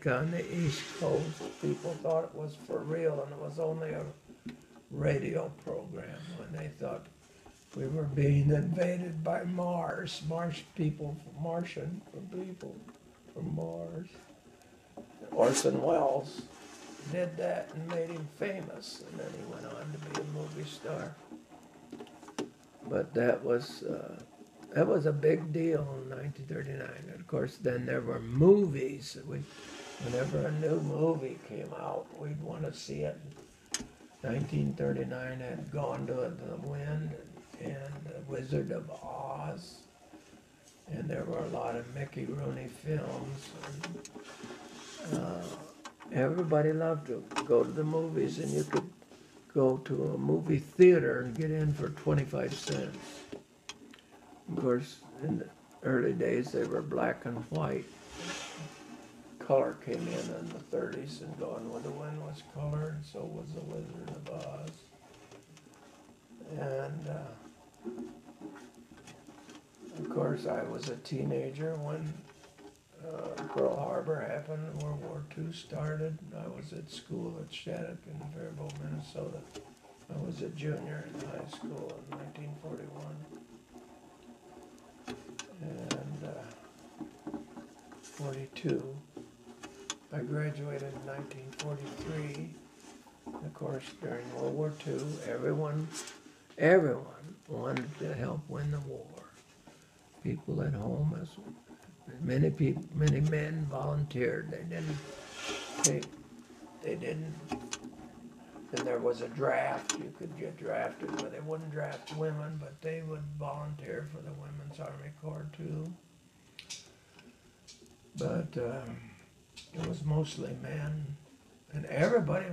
On the East Coast, people thought it was for real, and it was only a radio program when they thought we were being invaded by Mars, Martian people from Mars. Orson Welles did that and made him famous, and then he went on to be a movie star. But that was a big deal in 1939. And of course, then there were movies. Whenever a new movie came out, we'd want to see it. 1939 had Gone to the Wind and The Wizard of Oz, and there were a lot of Mickey Rooney films. And, everybody loved to go to the movies, and you could go to a movie theater and get in for 25 cents. Of course, in the early days, they were black and white. Color came in the 30s, and Gone with the Wind was color, and so was The Wizard of Oz. And of course, I was a teenager when Pearl Harbor happened, and World War II started. I was at school at Shattuck in Faribault, Minnesota. I was a junior in high school in 1941. And 42. I graduated in 1943. Of course, during World War II, everyone wanted to help win the war. People at home, many men volunteered. And there was a draft. You could get drafted, but they wouldn't draft women, but they would volunteer for the Women's Army Corps too. But it was mostly men, and everybody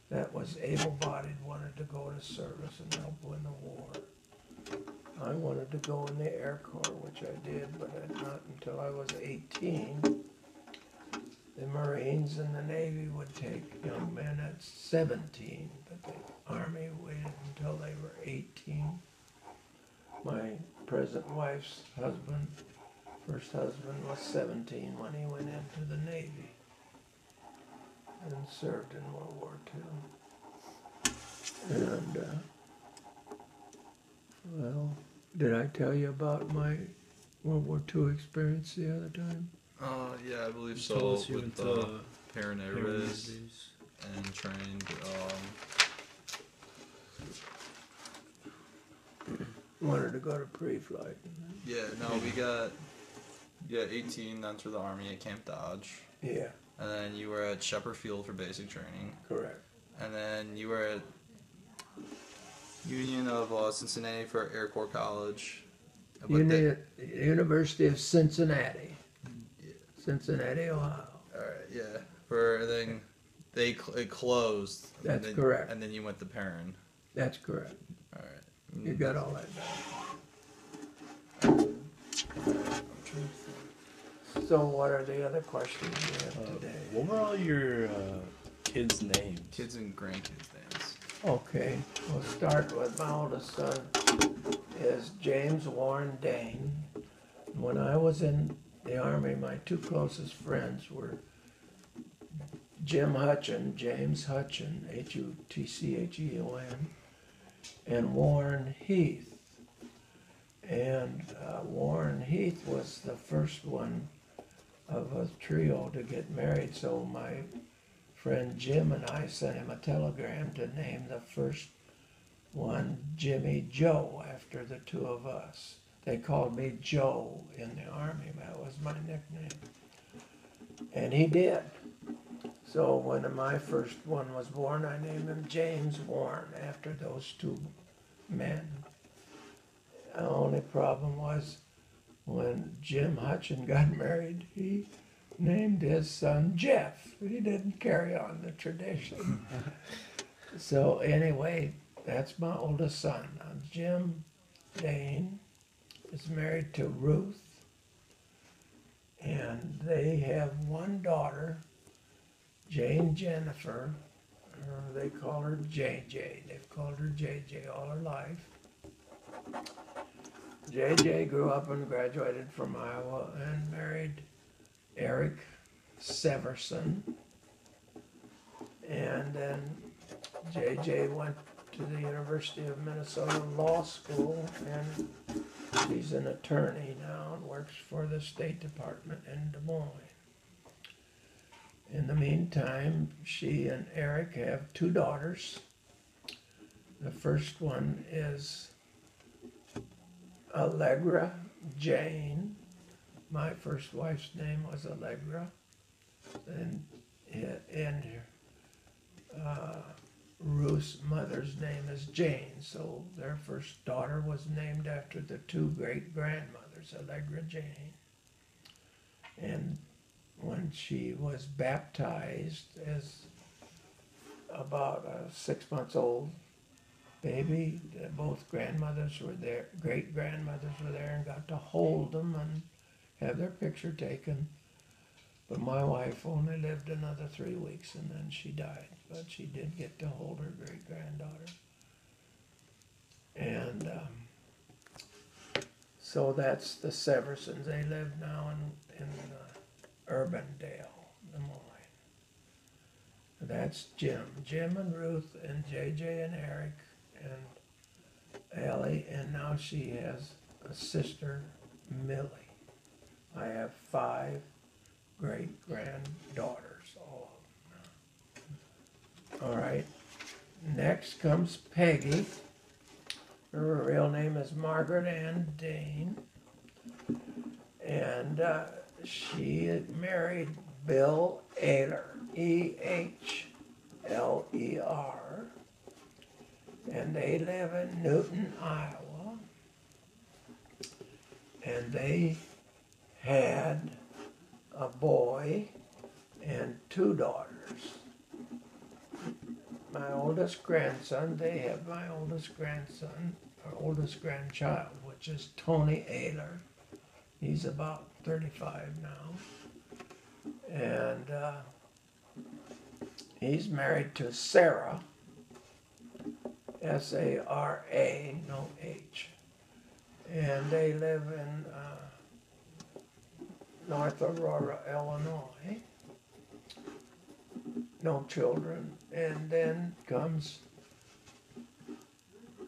that was able-bodied wanted to go to service and help win the war. I wanted to go in the Air Corps, which I did, but not until I was 18. The Marines and the Navy would take young men at 17, but the Army waited until they were 18. My present wife's first husband, was 17 when he went into the Navy and served in World War II. And, well, did I tell you about my World War II experience the other time? Yeah, I believe so. With the Paramedics and trained. Wanted to go to pre-flight. Yeah, no, we got 18, then through the Army at Camp Dodge. Yeah. And then you were at Shepherd Field for basic training. Correct. And then you were at Union of Cincinnati for Air Corps College. University of Cincinnati. Yeah. Cincinnati, Ohio. All right, yeah. Then it closed. That's correct. And then you went to Perrin. That's correct. All right. You got all that down. So what are the other questions you have today? What were all your kids' names? Kids and grandkids' names. Okay, we'll start with my oldest son is James Warren Dane. When I was in the Army, my two closest friends were James Hutchin, H-U-T-C-H-E-O-N, and Warren Heath. And Warren Heath was the first one of a trio to get married, so my friend Jim and I sent him a telegram to name the first one Jimmy Joe after the two of us. They called me Joe in the Army. That was my nickname. And he did. So when my first one was born, I named him James Warren after those two men. The only problem was when Jim Hutchin got married, he named his son Jeff. He didn't carry on the tradition. So anyway, that's my oldest son. Now, Jim Dane is married to Ruth, and they have one daughter, Jane Jennifer. They call her JJ. They've called her JJ all her life. JJ grew up and graduated from Iowa and married Eric Severson. And then JJ went to the University of Minnesota Law School, and he's an attorney now and works for the State Department in Des Moines. In the meantime, she and Eric have 2 daughters. The first one is Allegra Jane. My first wife's name was Allegra, and Ruth's mother's name is Jane, so their first daughter was named after the 2 great-grandmothers, Allegra Jane. And when she was baptized as about a 6 months old baby, both grandmothers were there, great-grandmothers were there, and got to hold them and have their picture taken. But my wife only lived another 3 weeks, and then she died. But she did get to hold her great-granddaughter. And so that's the Seversons. They live now in Urbandale, Des Moines. That's Jim. Jim and Ruth and JJ and Eric and Ellie. And now she has a sister, Millie. I have 5 great-granddaughters, all of them. All right, next comes Peggy. Her real name is Margaret Ann Dane. And she married Bill Ehler, E-H-L-E-R. And they live in Newton, Iowa. And they had a boy and 2 daughters. My oldest grandson, they have my oldest grandson, or oldest grandchild, which is Tony Ehler. He's about 35 now. And he's married to Sarah, S-A-R-A, no H. And they live in North Aurora, Illinois. No children. And then comes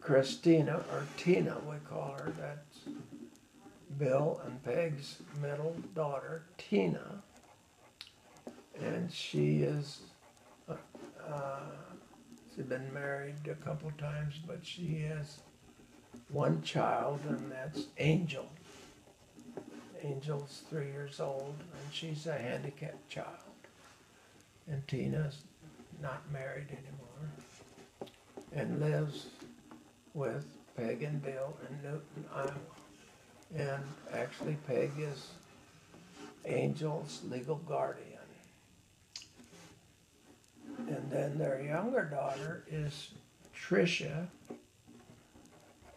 Christina, or Tina we call her. That's Bill and Peg's middle daughter, Tina. And she is, she's been married a couple times, but she has 1 child, and that's Angel. Angel's 3 years old, and she's a handicapped child. And Tina's not married anymore, and lives with Peg and Bill in Newton, Iowa. And actually Peg is Angel's legal guardian. And then their younger daughter is Tricia,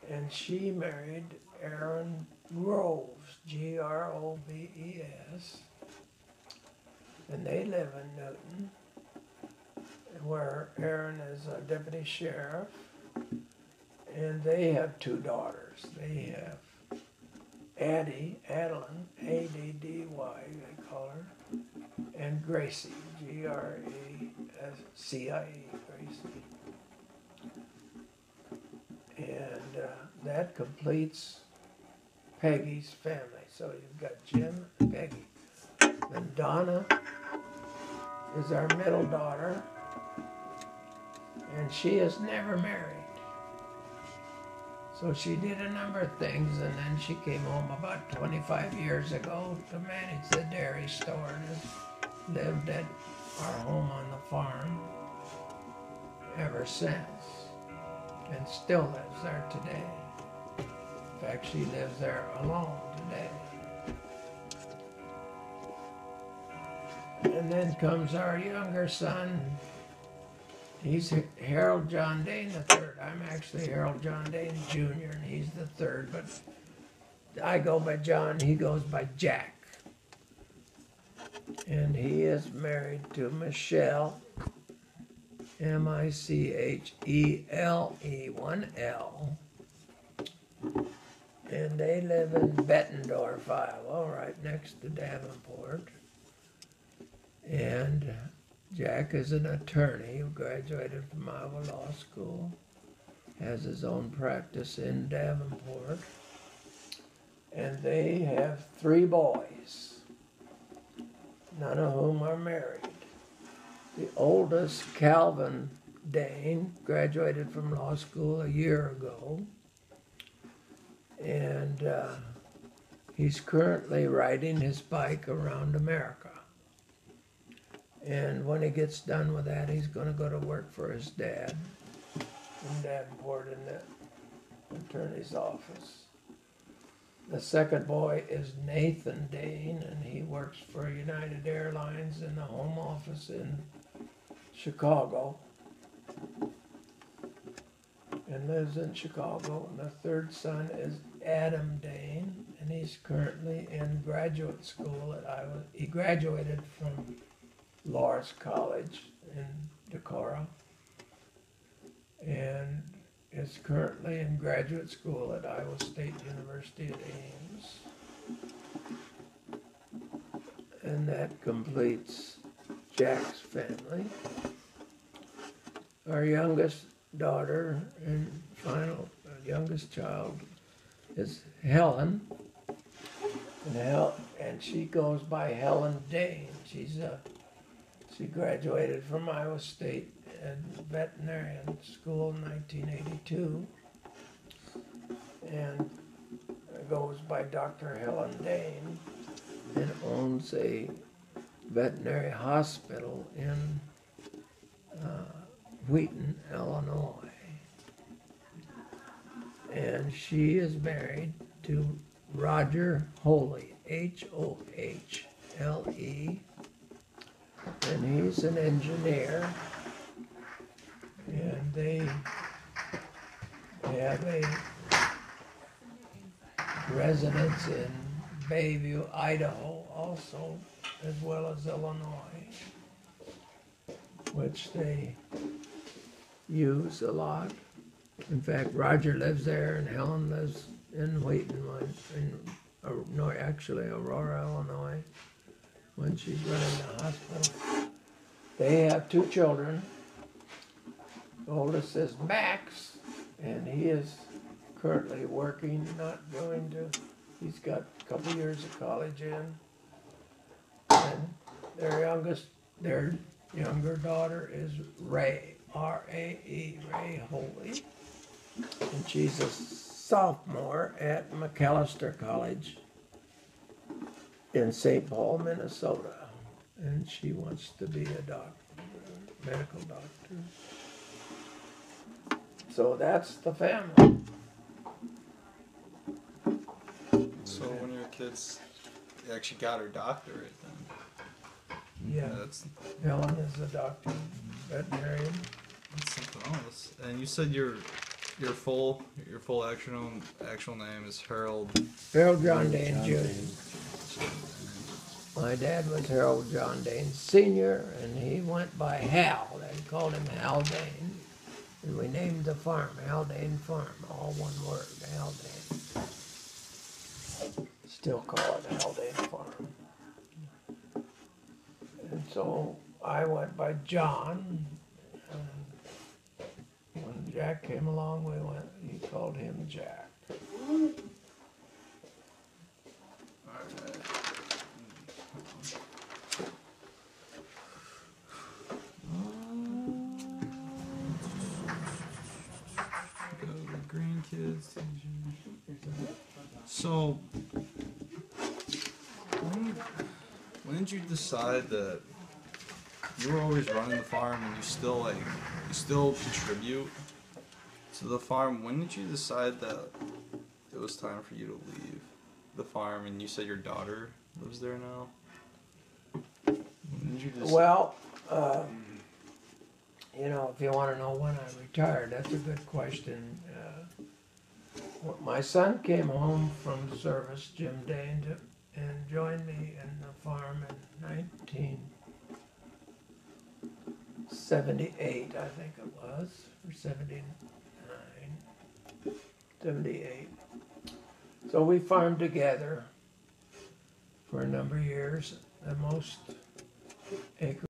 and she married Aaron Groves, G-R-O-V-E-S, and they live in Newton, where Aaron is a deputy sheriff, and they have 2 daughters. They have Adeline, A-D-D-Y, they call her, and Gracie, G-R-A-C-I-E, Gracie. And that completes Peggy's family. So you've got Jim and Peggy. Then Donna is our middle daughter, and she is never married. So she did a number of things, and then she came home about 25 years ago to manage the dairy store, and has lived at our home on the farm ever since, and still lives there today. In fact, she lives there alone today. And then comes our younger son. He's Harold John Dane III. I'm actually Harold John Dane Jr., and he's the 3rd, but I go by John, he goes by Jack. And he is married to Michelle, M-I-C-H-E-L-E, 1L. And they live in Bettendorf, Iowa, right next to Davenport. And Jack is an attorney who graduated from Iowa Law School, has his own practice in Davenport, and they have 3 boys, none of whom are married. The oldest, Calvin Dane, graduated from law school a year ago, and he's currently riding his bike around America. And when he gets done with that, he's going to go to work for his dad in Davenport in the attorney's office. The second boy is Nathan Dane, and he works for United Airlines in the home office in Chicago, and lives in Chicago. And the third son is Adam Dane, and he's currently in graduate school at Iowa. He graduated from Loras College in Decorah, and is currently in graduate school at Iowa State University at Ames. And that completes Jack's family. Our youngest daughter and final youngest child is Helen, and she goes by Helen Dane. She graduated from Iowa State and veterinarian school in 1982, and goes by Dr. Helen Dane, and owns a veterinary hospital in Wheaton, Illinois. And she is married to Roger Holley, Hohle, and he's an engineer, and they have a residence in Bayview, Idaho also, as well as Illinois, which they use a lot. In fact, Roger lives there and Helen lives in Wheaton, actually Aurora, Illinois, when she's running the hospital. They have 2 children. The oldest is Max, and he is currently working, he's got a couple years of college in. And their younger daughter is Ray, R-A-E, Ray Holley, and she's a sophomore at McAllister College in St. Paul, Minnesota, and she wants to be a doctor, a medical doctor. So that's the family. So one of your kids actually got her doctorate then? Yeah, Helen is a doctor, veterinarian. That's something else. And you said your full actual name is Harold John Dane Jr. My dad was Harold John Dane Sr., and he went by Hal. They called him Hal Dane. And we named the farm Hal Dane Farm, all one word, Hal Dane. Still call it Hal Dane Farm. And so I went by John. And when Jack came along, he called him Jack. Grandkids. So, when did you decide that you were always running the farm and you still contribute to the farm? When did you decide that it was time for you to leave the farm? And you said your daughter lives there now. When did you decide? Well, if you want to know when I retired, that's a good question. My son came home from service, Jim Dane, and joined me in the farm in 1978, I think it was, or 79, 78. So we farmed together for a number of years. The most acre